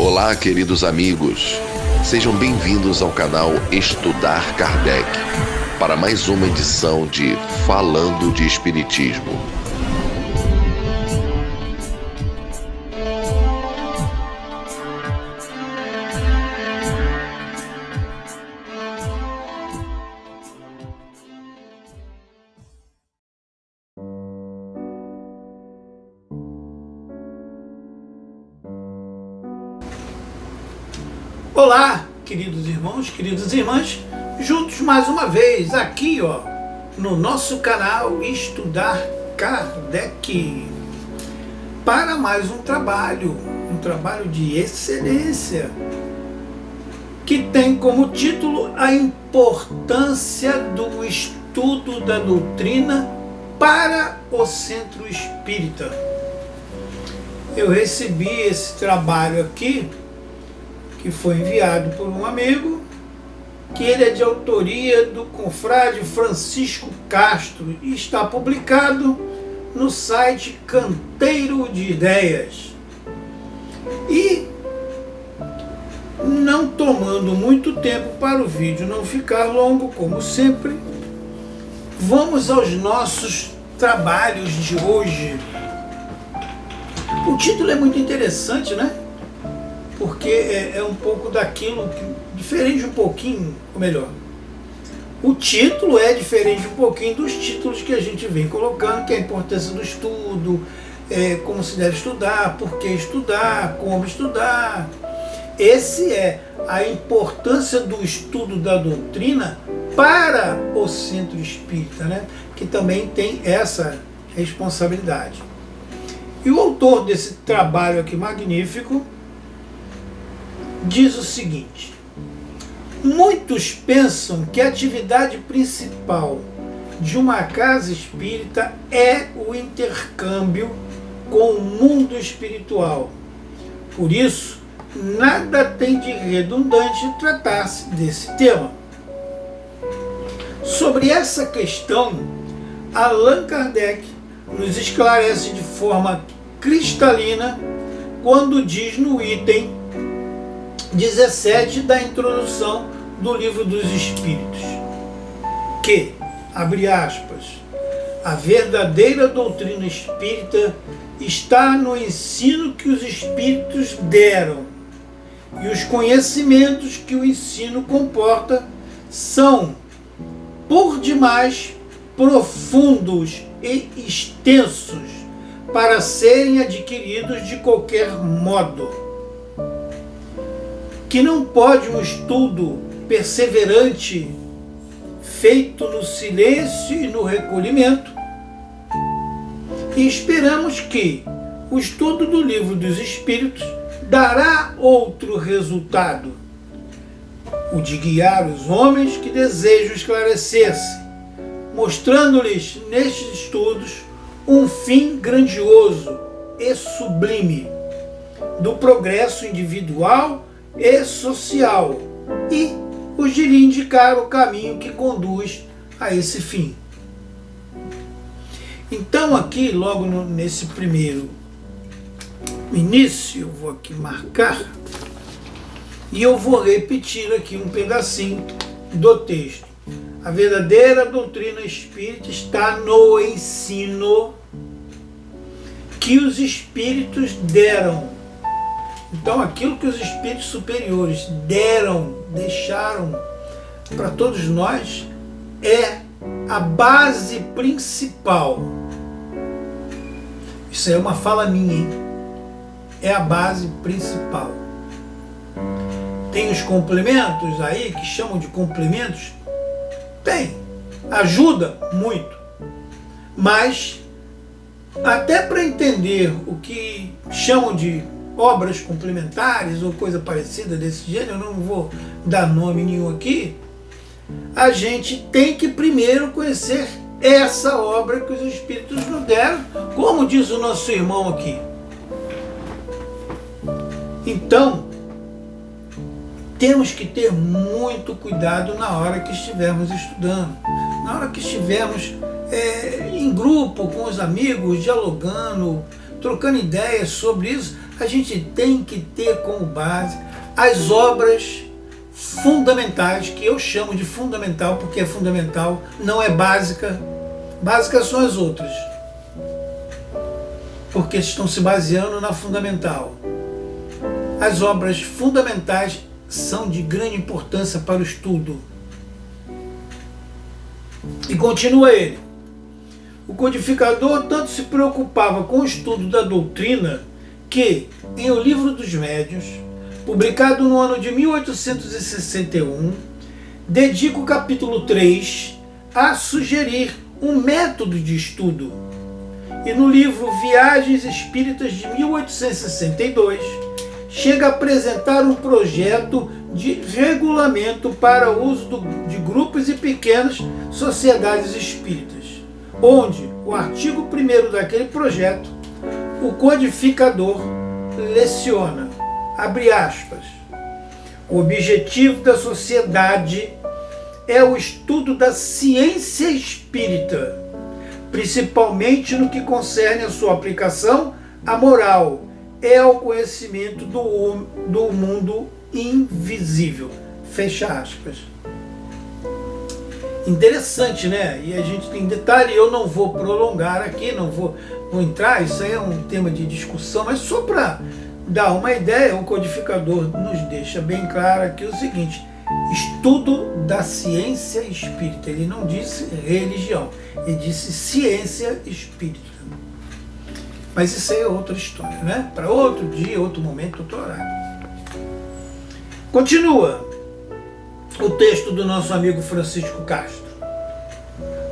Olá, queridos amigos. Sejam bem-vindos ao canal Estudar Kardec, para mais uma edição de Falando de Espiritismo. Olá, queridos irmãos, queridas irmãs, juntos mais uma vez aqui, no nosso canal Estudar Kardec, para mais um trabalho de excelência, que tem como título a importância do estudo da doutrina para o Centro Espírita. Eu recebi esse trabalho aqui, que foi enviado por um amigo, que ele é de autoria do confrade Francisco Castro e está publicado no site Canteiro de Ideias. E, não tomando muito tempo para o vídeo não ficar longo, como sempre, vamos aos nossos trabalhos de hoje. O título é muito interessante, né? Porque é um pouco daquilo, diferente um pouquinho, ou melhor, o título é diferente um pouquinho dos títulos que a gente vem colocando, que é a importância do estudo, como se deve estudar, por que estudar, como estudar. Esse é a importância do estudo da doutrina para o Centro Espírita, né? Que também tem essa responsabilidade. E o autor desse trabalho aqui magnífico diz o seguinte: muitos pensam que a atividade principal de uma casa espírita é o intercâmbio com o mundo espiritual. Por isso, nada tem de redundante tratar-se desse tema. Sobre essa questão, Allan Kardec nos esclarece de forma cristalina quando diz no item 17 da introdução do Livro dos Espíritos que, abre aspas, a verdadeira doutrina espírita está no ensino que os espíritos deram, e os conhecimentos que o ensino comporta são, por demais, profundos e extensos para serem adquiridos de qualquer modo, que não pode um estudo perseverante, feito no silêncio e no recolhimento, e esperamos que o estudo do Livro dos Espíritos dará outro resultado, o de guiar os homens que desejam esclarecer-se, mostrando-lhes nestes estudos um fim grandioso e sublime do progresso individual e social, e os de lhe indicar o caminho que conduz a esse fim. Então aqui, logo nesse primeiro início, eu vou aqui marcar, e eu vou repetir aqui um pedacinho do texto. A verdadeira doutrina espírita está no ensino que os espíritos deram. Então, aquilo que os espíritos superiores deixaram para todos nós é a base principal. Isso é uma fala minha, hein? É a base principal. Tem os complementos aí, que chamam de complementos? Tem. Ajuda muito. Mas, até para entender o que chamam de obras complementares ou coisa parecida desse gênero, eu não vou dar nome nenhum aqui, a gente tem que primeiro conhecer essa obra que os Espíritos nos deram, como diz o nosso irmão aqui. Então, temos que ter muito cuidado na hora que estivermos estudando, na hora que estivermos em grupo com os amigos, dialogando, trocando ideias sobre isso, a gente tem que ter como base as obras fundamentais, que eu chamo de fundamental porque é fundamental, não é básica. Básicas são as outras, porque estão se baseando na fundamental. As obras fundamentais são de grande importância para o estudo. E continua ele. O codificador tanto se preocupava com o estudo da doutrina que, em O Livro dos Médiuns, publicado no ano de 1861, dedica o capítulo 3 a sugerir um método de estudo. E no livro Viagens Espíritas de 1862, chega a apresentar um projeto de regulamento para o uso de grupos e pequenas sociedades espíritas, onde o artigo 1º daquele projeto, o codificador leciona, abre aspas, o objetivo da sociedade é o estudo da ciência espírita, principalmente no que concerne a sua aplicação à moral, é o conhecimento do mundo invisível. Fecha aspas. Interessante, né? E a gente tem detalhe, eu não vou prolongar aqui, não vou entrar, isso aí é um tema de discussão, mas só para dar uma ideia, o codificador nos deixa bem claro aqui o seguinte: estudo da ciência espírita. Ele não disse religião, ele disse ciência espírita. Mas isso aí é outra história, né? Para outro dia, outro momento, outro horário. Continua o texto do nosso amigo Francisco Castro.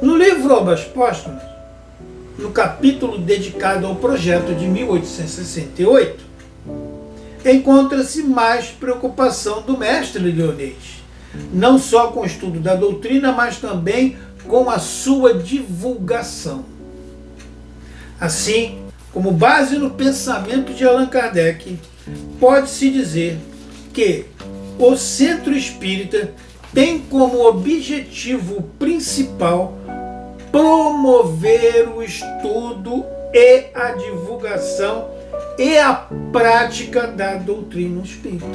No livro Obras Póstumas, no capítulo dedicado ao projeto de 1868, encontra-se mais preocupação do mestre Leonês, não só com o estudo da doutrina, mas também com a sua divulgação. Assim, como base no pensamento de Allan Kardec, pode-se dizer que o Centro Espírita tem como objetivo principal promover o estudo e a divulgação e a prática da doutrina espírita.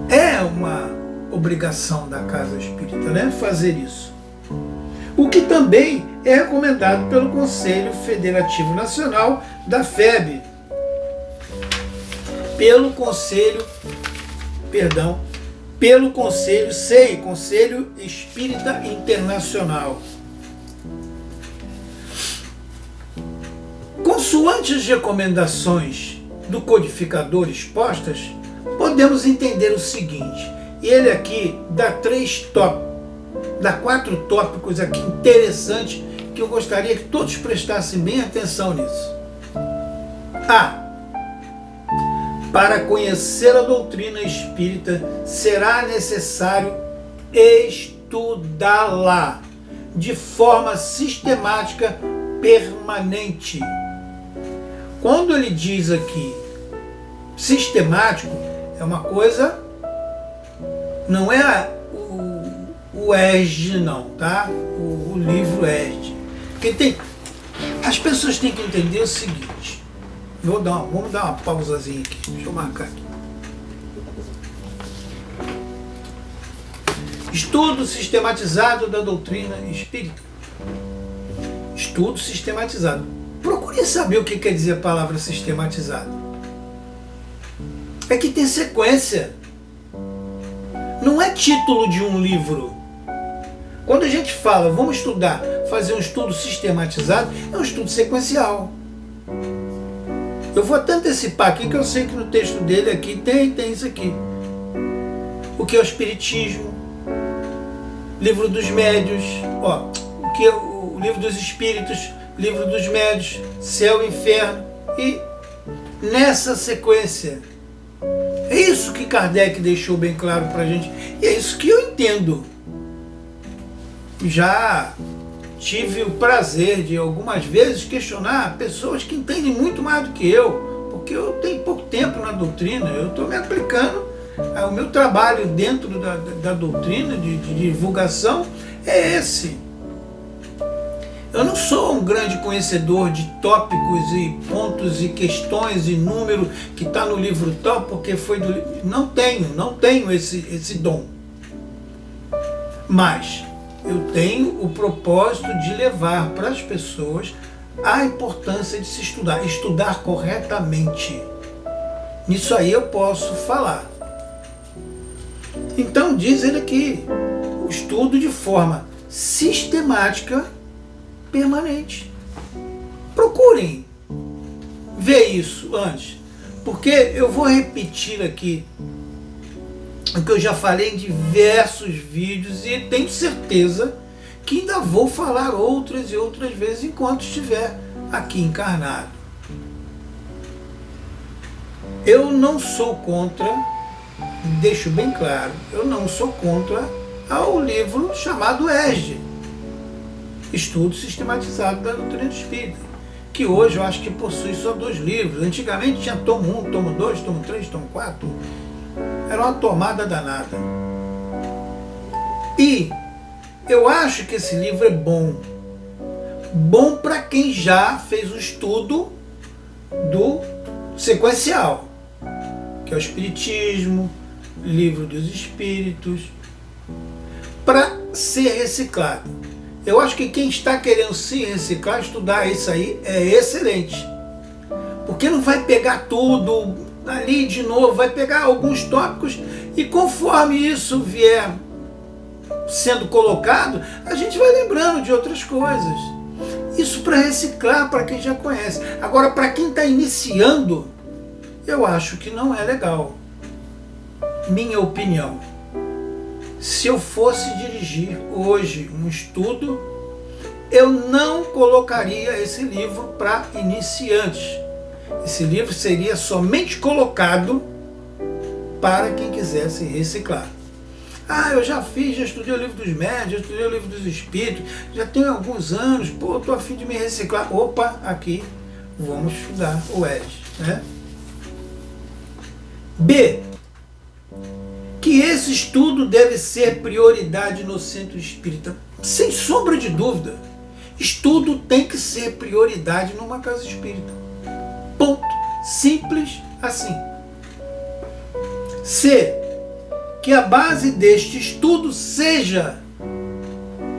É uma obrigação da Casa Espírita, né, fazer isso. O que também é recomendado pelo Conselho Federativo Nacional da FEB, pelo Conselho SEI, Conselho Espírita Internacional. Consoante as recomendações do codificador expostas, podemos entender o seguinte, e ele aqui dá 4 tópicos aqui interessantes que eu gostaria que todos prestassem bem atenção nisso. Para conhecer a doutrina espírita, será necessário estudá-la de forma sistemática, permanente. Quando ele diz aqui sistemático, é uma coisa, não é o ESD não, tá? O livro ESD. Porque as pessoas têm que entender o seguinte. Vamos dar uma pausazinha aqui. Deixa eu marcar aqui. Estudo sistematizado da doutrina espírita. Estudo sistematizado. Procure saber o que quer dizer a palavra sistematizado. É que tem sequência. Não é título de um livro. Quando a gente fala, vamos estudar, fazer um estudo sistematizado, é um estudo sequencial. Eu vou até antecipar aqui, que eu sei que no texto dele aqui tem isso aqui. O que é o Espiritismo, Livro dos Médiuns, o que é o Livro dos Espíritos, Livro dos Médiuns, Céu e Inferno, e nessa sequência. É isso que Kardec deixou bem claro para a gente, e é isso que eu entendo. Já tive o prazer de algumas vezes questionar pessoas que entendem muito mais do que eu, porque eu tenho pouco tempo na doutrina, eu estou me aplicando, o meu trabalho dentro da doutrina de divulgação é esse. Eu não sou um grande conhecedor de tópicos e pontos e questões e número que está no livro tal, porque foi do... Não tenho esse dom. Mas eu tenho o propósito de levar para as pessoas a importância de se estudar corretamente. Nisso aí eu posso falar. Então diz ele aqui, o estudo de forma sistemática, permanente. Procurem ver isso antes, porque eu vou repetir aqui o que eu já falei em diversos vídeos e tenho certeza que ainda vou falar outras e outras vezes enquanto estiver aqui encarnado. Eu não sou contra, deixo bem claro, eu não sou contra ao livro chamado ESD, Estudo Sistematizado da Doutrina Espírita, que hoje eu acho que possui só 2 livros. Antigamente tinha tomo 1, tomo 2, tomo 3, tomo 4. Era uma tomada danada. E eu acho que esse livro é bom. Bom para quem já fez o estudo do sequencial, que é o Espiritismo, Livro dos Espíritos, para ser reciclado. Eu acho que quem está querendo se reciclar, estudar isso aí, é excelente. Porque não vai pegar tudo ali de novo, vai pegar alguns tópicos e conforme isso vier sendo colocado, a gente vai lembrando de outras coisas. Isso para reciclar, para quem já conhece. Agora, para quem está iniciando, eu acho que não é legal. Minha opinião. Se eu fosse dirigir hoje um estudo, eu não colocaria esse livro para iniciantes. Esse livro seria somente colocado para quem quisesse reciclar. Ah, eu já estudei o livro dos médios, já estudei o livro dos espíritos, já tenho alguns anos, pô, estou a fim de me reciclar. Opa, aqui, vamos estudar o ESD, né? B. Que esse estudo deve ser prioridade no centro espírita. Sem sombra de dúvida. Estudo tem que ser prioridade numa casa espírita. Ponto. Simples assim. C. Que a base deste estudo seja...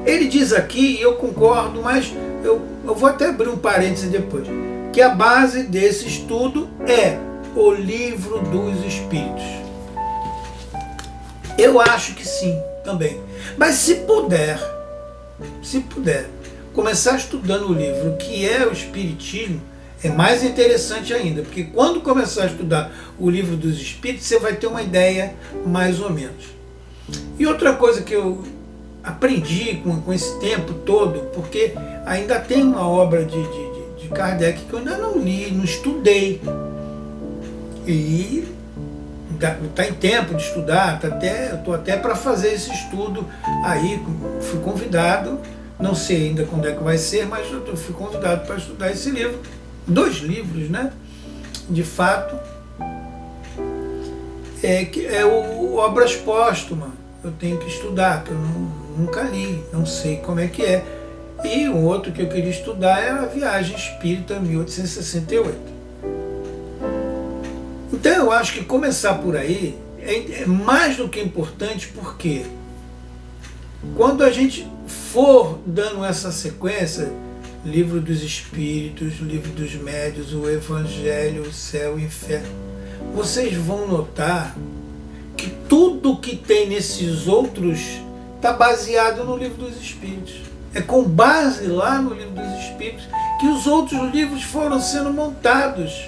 Ele diz aqui, e eu concordo, mas eu vou até abrir um parêntese depois. Que a base desse estudo é o Livro dos Espíritos. Eu acho que sim, também. Mas se puder, começar estudando o livro que é o Espiritismo, é mais interessante ainda, porque quando começar a estudar o Livro dos Espíritos, você vai ter uma ideia mais ou menos. E outra coisa que eu aprendi com esse tempo todo, porque ainda tem uma obra de Kardec que eu ainda não li, não estudei. E está em tempo de estudar, eu estou até para fazer esse estudo aí, fui convidado, não sei ainda quando é que vai ser, mas eu fui convidado para estudar esse livro, 2 livros, né? De fato, é o Obras Póstumas, eu tenho que estudar, que eu nunca li, não sei como é que é. E o outro que eu queria estudar é a Viagem Espírita, 1868. Então eu acho que começar por aí é mais do que importante, porque quando a gente for dando essa sequência, Livro dos Espíritos, Livro dos Médios, o Evangelho, o Céu e o Inferno, vocês vão notar que tudo que tem nesses outros está baseado no Livro dos Espíritos. É com base lá no Livro dos Espíritos que os outros livros foram sendo montados.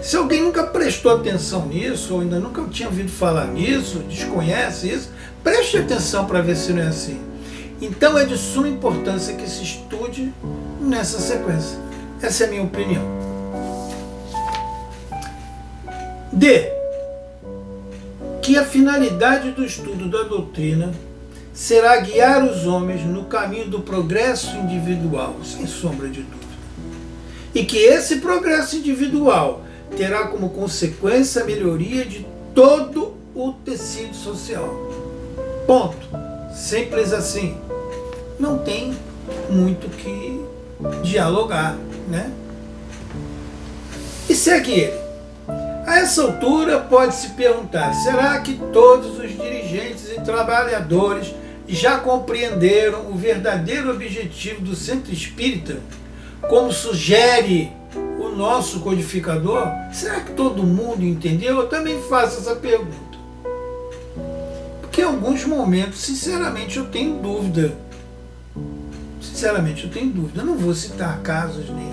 Se alguém nunca prestou atenção nisso, ou ainda nunca tinha ouvido falar nisso, desconhece isso, preste atenção para ver se não é assim. Então é de suma importância que se estude nessa sequência. Essa é a minha opinião. D. Que a finalidade do estudo da doutrina será guiar os homens no caminho do progresso individual, sem sombra de dúvida. E que esse progresso individual terá como consequência a melhoria de todo o tecido social. Ponto. Simples assim. Não tem muito que dialogar, né? E segue ele. A essa altura pode-se perguntar, será que todos os dirigentes e trabalhadores já compreenderam o verdadeiro objetivo do centro espírita, como sugere o nosso codificador? Será que todo mundo entendeu? Eu também faço essa pergunta. Porque em alguns momentos, sinceramente, eu tenho dúvida. Sinceramente, eu tenho dúvida. Eu não vou citar casos nem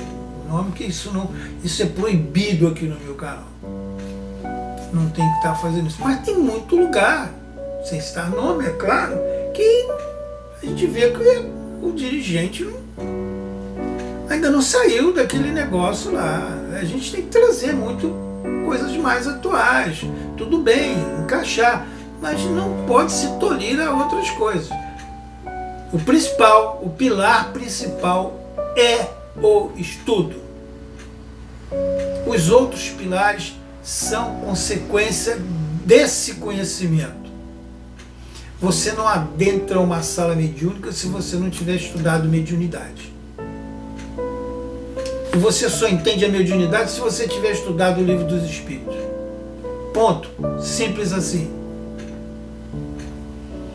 nome, porque isso é proibido aqui no meu canal. Não tem que estar fazendo isso. Mas tem muito lugar, sem citar nome, é claro, que a gente vê que o dirigente ainda não saiu daquele negócio lá. A gente tem que trazer muito coisas mais atuais. Tudo bem, encaixar, mas não pode se tolir a outras coisas. O pilar principal é o estudo. Os outros pilares são consequência desse conhecimento. Você não adentra uma sala mediúnica se você não tiver estudado mediunidade. E você só entende a mediunidade se você tiver estudado o Livro dos Espíritos. Ponto. Simples assim.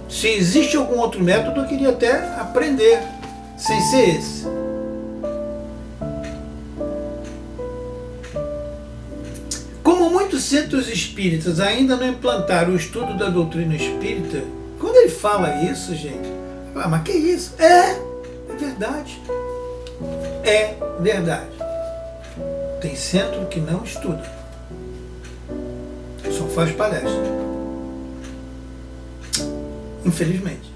Se existe algum outro método, eu queria até aprender, sem ser esse. Como muitos centros espíritas ainda não implantaram o estudo da doutrina espírita, quando ele fala isso, gente, mas que isso? É verdade. É verdade. Tem centro que não estuda. Só faz palestra. Infelizmente.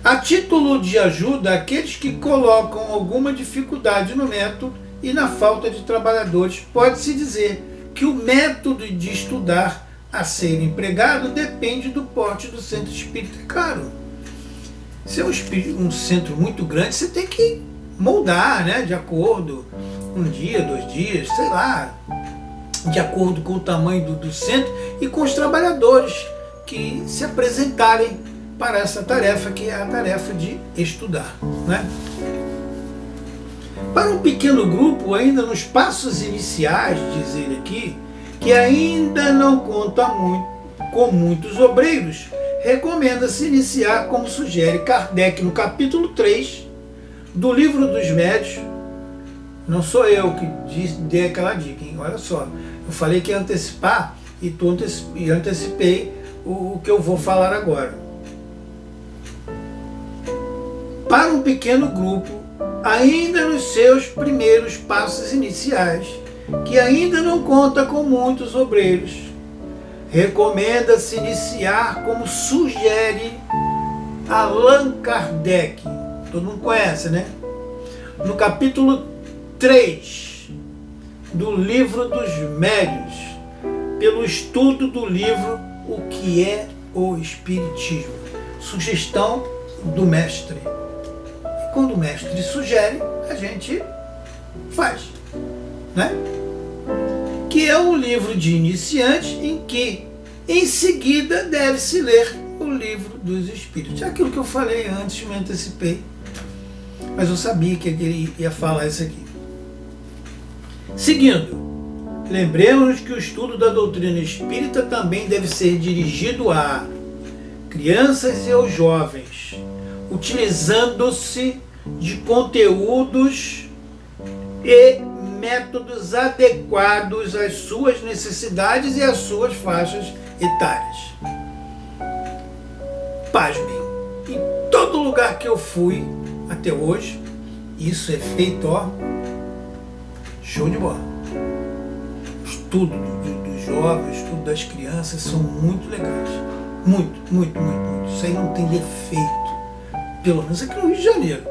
A título de ajuda àqueles que colocam alguma dificuldade no método e na falta de trabalhadores, pode-se dizer que o método de estudar a ser empregado depende do porte do centro espírita. Claro, se é um centro muito grande, você tem que moldar, né, de acordo, um dia, 2 dias, sei lá, de acordo com o tamanho do centro e com os trabalhadores que se apresentarem para essa tarefa, que é a tarefa de estudar, né? Para um pequeno grupo, ainda nos passos iniciais, diz ele aqui, que ainda não conta com muitos obreiros, recomenda-se iniciar, como sugere Kardec no capítulo 3 do Livro dos Médiuns. Não sou eu que dei aquela dica, hein? Olha só, eu falei que ia antecipar e antecipei o que eu vou falar agora. Para um pequeno grupo, ainda nos seus primeiros passos iniciais, que ainda não conta com muitos obreiros, recomenda-se iniciar, como sugere Allan Kardec. Todo mundo conhece, né? No capítulo 3 do Livro dos Médiuns, pelo estudo do livro O que é o Espiritismo. Sugestão do mestre. E quando o mestre sugere, a gente faz, né? Que é um livro de iniciante em que, em seguida, deve-se ler o Livro dos Espíritos. É aquilo que eu falei antes, me antecipei, mas eu sabia que ele ia falar isso aqui. Seguindo, lembremos que o estudo da doutrina espírita também deve ser dirigido a crianças e aos jovens, utilizando-se de conteúdos e métodos adequados às suas necessidades e às suas faixas etárias. Pasmem, em todo lugar que eu fui até hoje, isso é feito, ó, show de bola. O estudo dos jovens, o estudo das crianças são muito legais. Muito, muito, muito, muito. Isso aí não tem defeito. Pelo menos aqui no Rio de Janeiro.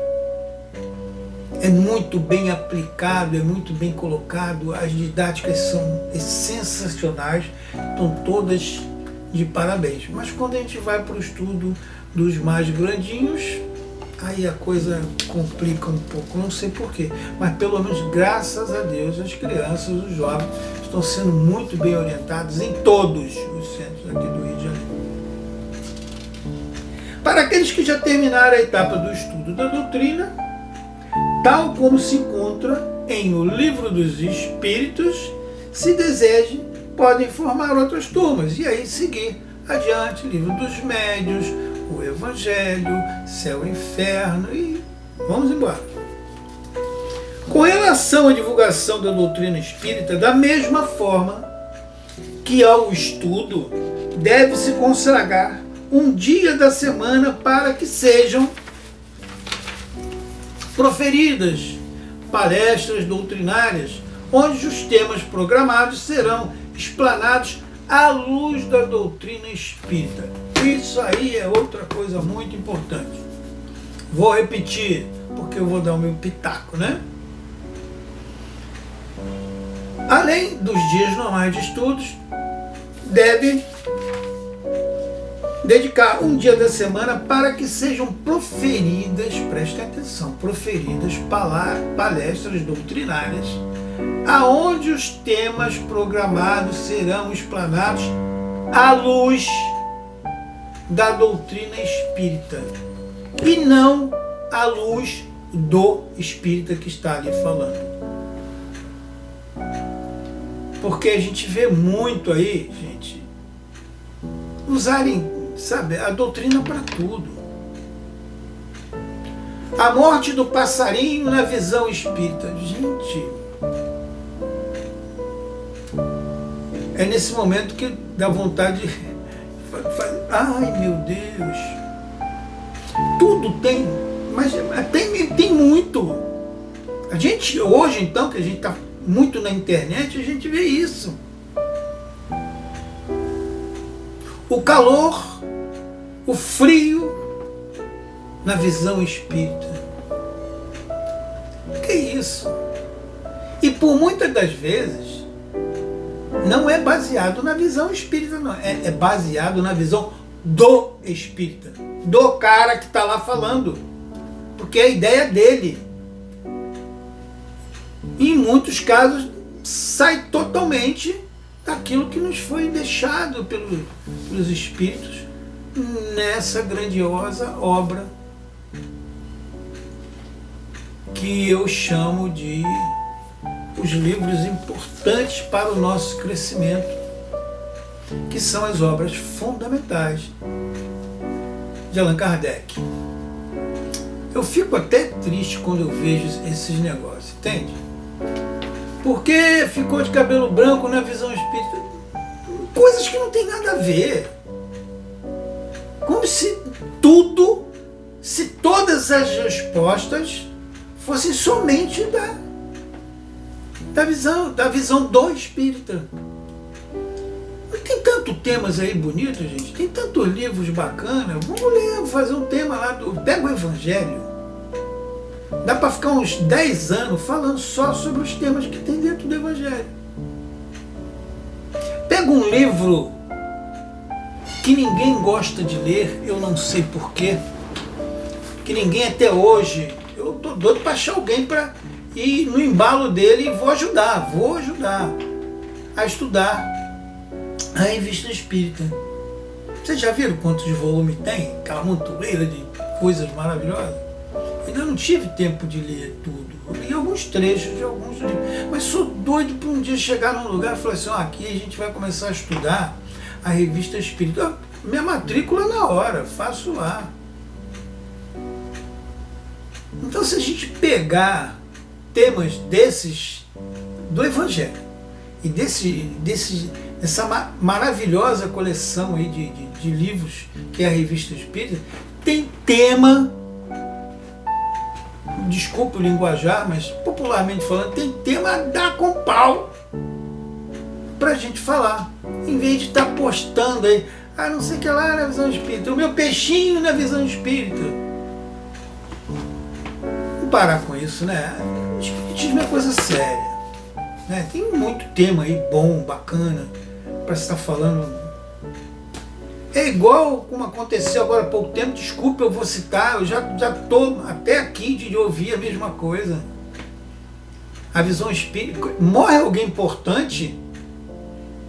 É muito bem aplicado, é muito bem colocado, as didáticas são sensacionais, estão todas de parabéns. Mas quando a gente vai para o estudo dos mais grandinhos, aí a coisa complica um pouco, não sei porquê, mas pelo menos graças a Deus as crianças, os jovens estão sendo muito bem orientados em todos os centros aqui do Rio de Janeiro. Para aqueles que já terminaram a etapa do estudo estudo da doutrina, tal como se encontra em O Livro dos Espíritos. Se desejem, podem formar outras turmas e aí seguir adiante, Livro dos Médiuns, o Evangelho, Céu e Inferno, e vamos embora. Com relação à divulgação da doutrina espírita, da mesma forma que ao estudo, deve-se consagrar um dia da semana para que sejam proferidas palestras doutrinárias, onde os temas programados serão explanados à luz da doutrina espírita. Isso aí é outra coisa muito importante. Vou repetir, porque eu vou dar o meu pitaco, né? Além dos dias normais de estudos, deve dedicar um dia da semana para que sejam proferidas, prestem atenção, proferidas palestras doutrinárias, aonde os temas programados serão explanados à luz da doutrina espírita e não à luz do espírita que está ali falando. Porque a gente vê muito aí, gente, usarem, sabe, a doutrina para tudo. A morte do passarinho na visão espírita. Gente, é nesse momento que dá vontade de fazer. Ai, meu Deus. Tudo tem, mas tem muito. A gente, hoje então, que a gente está muito na internet, a gente vê isso. O calor, o frio na visão espírita. Que isso? E por muitas das vezes não é baseado na visão espírita, não. É baseado na visão do espírita, do cara que está lá falando, porque é a ideia dele. E em muitos casos sai totalmente daquilo que nos foi deixado pelos espíritos nessa grandiosa obra que eu chamo de os livros importantes para o nosso crescimento, que são as obras fundamentais de Allan Kardec. Eu fico até triste quando eu vejo esses negócios, entende? Porque ficou de cabelo branco na visão espírita. Coisas que não tem nada a ver. Como se todas as respostas fossem somente da visão do espírita. Tem tantos temas aí bonitos, gente. Tem tantos livros bacanas. Vamos ler, vou fazer um tema lá pega o Evangelho. Dá para ficar uns 10 anos falando só sobre os temas que tem dentro do Evangelho. Pega um livro que ninguém gosta de ler, eu não sei porquê, que ninguém até hoje, eu tô doido para achar alguém para ir no embalo dele e vou ajudar a estudar a Revista Espírita. Vocês já viram quantos volumes tem? Aquela montoeira de coisas maravilhosas. Ainda não tive tempo de ler tudo. Eu li alguns trechos de alguns livros. Mas sou doido para um dia chegar num lugar e falar assim, aqui a gente vai começar a estudar a Revista Espírita. Minha matrícula na hora, faço lá. Então se a gente pegar temas desses do Evangelho e dessa maravilhosa coleção aí de livros que é a Revista Espírita, tem tema, desculpe o linguajar, mas popularmente falando, tem tema a dar com pau pra gente falar, em vez de estar postando aí, não sei o que lá na visão espírita, o meu peixinho na visão espírita. Vamos parar com isso, né? Espiritismo é coisa séria, né? Tem muito tema aí bom, bacana para estar falando. É igual como aconteceu agora há pouco tempo, desculpa, eu vou citar, eu já estou até aqui de ouvir a mesma coisa. A visão espírita, morre alguém importante,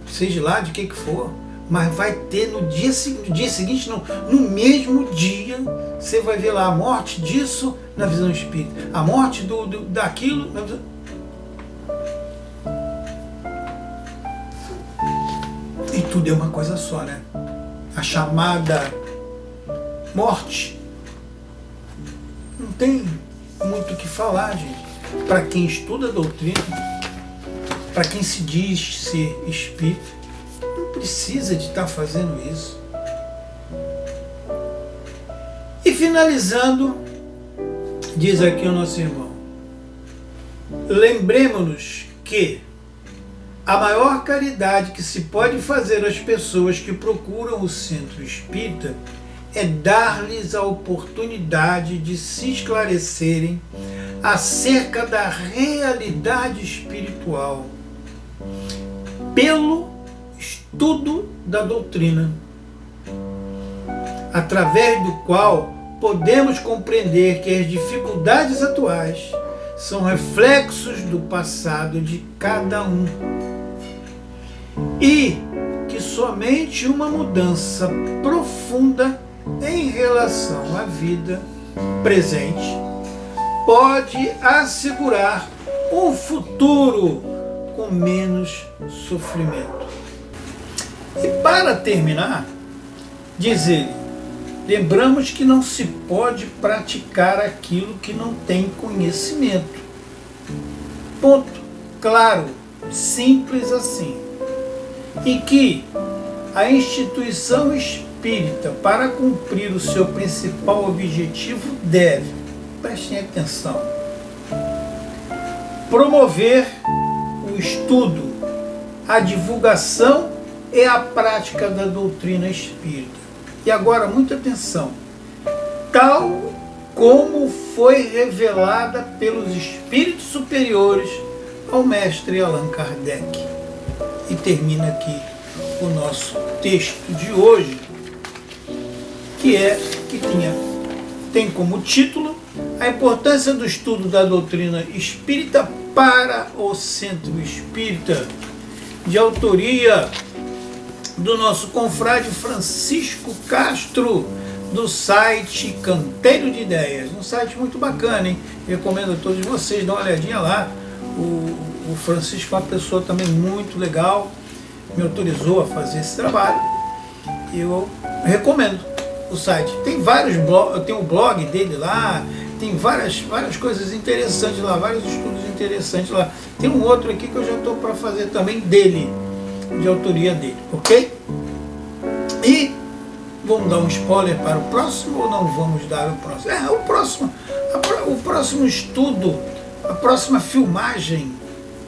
seja lá de que for, mas vai ter no dia seguinte, no mesmo dia, você vai ver lá a morte disso na visão espírita, a morte daquilo na visão... E tudo é uma coisa só, né? A chamada morte. Não tem muito o que falar, gente. Para quem estuda a doutrina, para quem se diz ser espírita, não precisa de estar fazendo isso. E finalizando, diz aqui o nosso irmão: lembremos-nos que a maior caridade que se pode fazer às pessoas que procuram o centro espírita é dar-lhes a oportunidade de se esclarecerem acerca da realidade espiritual pelo estudo da doutrina, através do qual podemos compreender que as dificuldades atuais são reflexos do passado de cada um e que somente uma mudança profunda em relação à vida presente pode assegurar um futuro com menos sofrimento. E para terminar, diz ele, lembramos que não se pode praticar aquilo que não tem conhecimento. Ponto. Claro, simples assim. E que a instituição espírita, para cumprir o seu principal objetivo, deve, prestem atenção, promover o estudo, a divulgação e a prática da doutrina espírita. E agora, muita atenção, tal como foi revelada pelos espíritos superiores ao mestre Allan Kardec. E termina aqui o nosso texto de hoje, que tem como título a importância do estudo da doutrina espírita para o centro espírita, de autoria do nosso confrade Francisco Castro, do site Canteiro de Ideias. Um site muito bacana, hein? Recomendo a todos vocês dar uma olhadinha lá. O Francisco é uma pessoa também muito legal, me autorizou a fazer esse trabalho. Eu recomendo o site. Tem vários blogs, tem o blog dele lá, tem várias coisas interessantes lá, vários estudos interessantes lá. Tem um outro aqui que eu já estou para fazer também dele, de autoria dele, ok? E vamos dar um spoiler para o próximo ou não vamos dar o próximo? O próximo estudo, a próxima filmagem,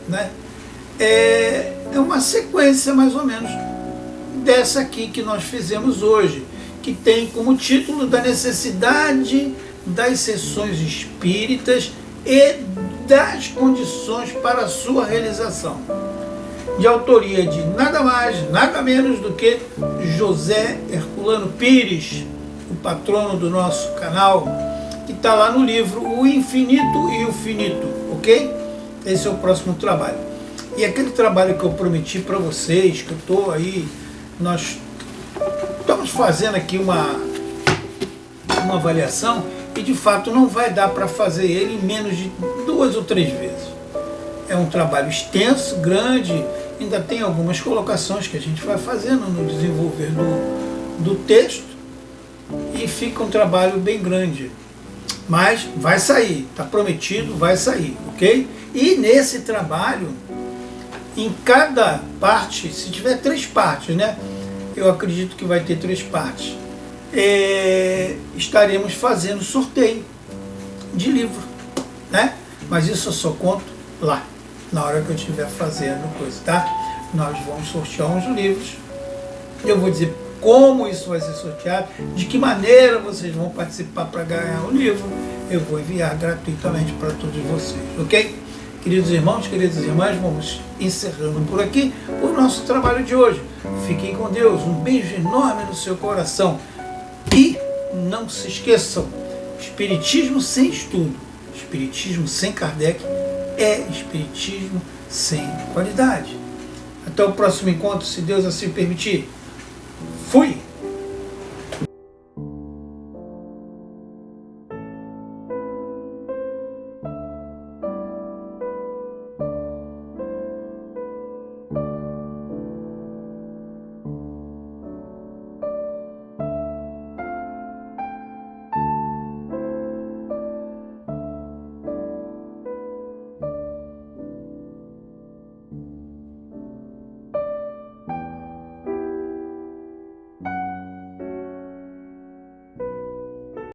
né, é uma sequência mais ou menos dessa aqui que nós fizemos hoje, que tem como título da necessidade das sessões espíritas e das condições para a sua realização, de autoria de nada mais, nada menos do que José Herculano Pires, o patrono do nosso canal, que está lá no livro O Infinito e o Finito, ok? Esse é o próximo trabalho. E aquele trabalho que eu prometi para vocês, que eu estou aí, nós estamos fazendo aqui uma avaliação e de fato não vai dar para fazer ele em menos de 2 ou 3 vezes. É um trabalho extenso, grande, ainda tem algumas colocações que a gente vai fazendo no desenvolver do texto e fica um trabalho bem grande. Mas vai sair, está prometido, vai sair, ok? E nesse trabalho, em cada parte, se tiver 3 partes, né? Eu acredito que vai ter 3 partes. Estaremos fazendo sorteio de livro, né? Mas isso eu só conto lá, na hora que eu estiver fazendo coisa, tá? Nós vamos sortear uns livros. Eu vou dizer como isso vai ser sorteado, de que maneira vocês vão participar para ganhar o livro. Eu vou enviar gratuitamente para todos vocês, ok? Queridos irmãos, queridas irmãs, vamos encerrando por aqui o nosso trabalho de hoje. Fiquem com Deus, um beijo enorme no seu coração. E não se esqueçam, espiritismo sem estudo, espiritismo sem Kardec é espiritismo sem qualidade. Até o próximo encontro, se Deus assim permitir. Fui!